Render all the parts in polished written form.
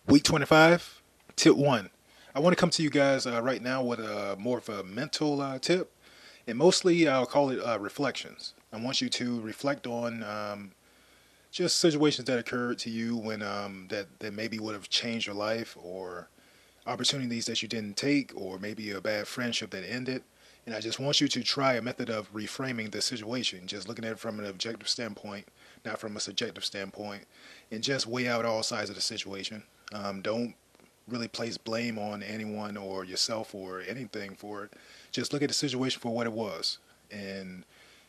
Week 25, tip 1. I want to come to you guys right now with more of a mental tip, and mostly I'll call it reflections. I want you to reflect on just situations that occurred to you when that maybe would have changed your life, or opportunities that you didn't take, or maybe a bad friendship that ended. And I just want you to try a method of reframing the situation, just looking at it from an objective standpoint, not from a subjective standpoint, and just weigh out all sides of the situation. Don't really place blame on anyone or yourself or anything for it. Just look at the situation for what it was, and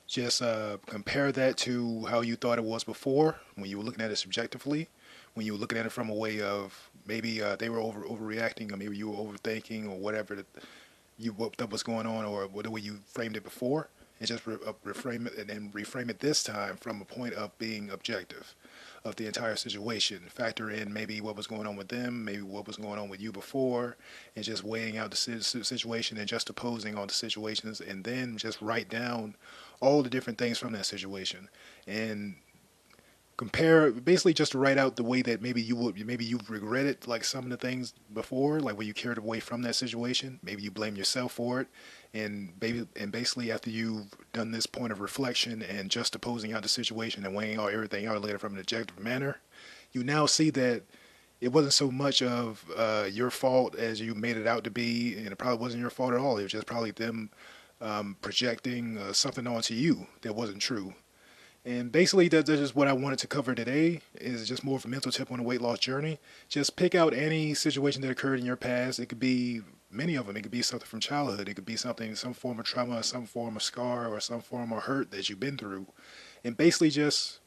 just compare that to how you thought it was before when you were looking at it subjectively, when you were looking at it from a way of maybe they were overreacting, or maybe you were overthinking, or whatever that was going on, or the way you framed it before, and just reframe it, and then reframe it this time from a point of being objective of the entire situation. Factor in maybe what was going on with them, maybe what was going on with you before, and just weighing out the situation and just opposing all the situations, and then just write down all the different things from that situation and compare, basically just to write out the way that maybe you've regretted like some of the things before, like when you carried away from that situation, maybe you blame yourself for it. And basically after you've done this point of reflection and just opposing out the situation and weighing out everything out later from an objective manner, you now see that it wasn't so much of your fault as you made it out to be, and it probably wasn't your fault at all. It was just probably them projecting something onto you that wasn't true. And basically, that's just what I wanted to cover today. Is just more of a mental tip on a weight loss journey. Just pick out any situation that occurred in your past. It could be many of them. It could be something from childhood. It could be something, some form of trauma, some form of scar, or some form of hurt that you've been through. And basically just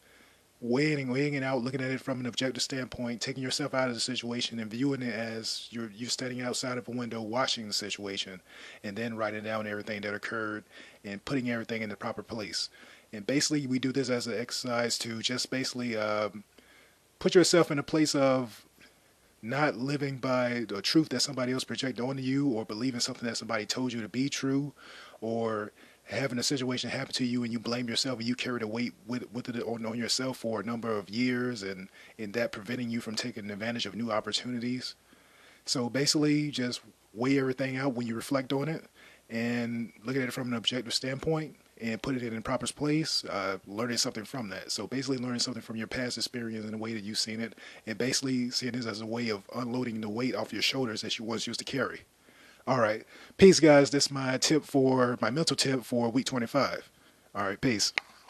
weighing it out, looking at it from an objective standpoint, taking yourself out of the situation and viewing it as you're standing outside of a window watching the situation, and then writing down everything that occurred and putting everything in the proper place. And basically, we do this as an exercise to just basically put yourself in a place of not living by the truth that somebody else projected onto you, or believing something that somebody told you to be true, or having a situation happen to you and you blame yourself and you carry the weight with it on yourself for a number of years, and in that preventing you from taking advantage of new opportunities. So basically, just weigh everything out when you reflect on it and look at it from an objective standpoint and put it in a proper place, learning something from that. So basically learning something from your past experience in the way that you've seen it, and basically seeing this as a way of unloading the weight off your shoulders that you once used to carry. All right. Peace, guys. This is my mental tip for week 25. All right. Peace.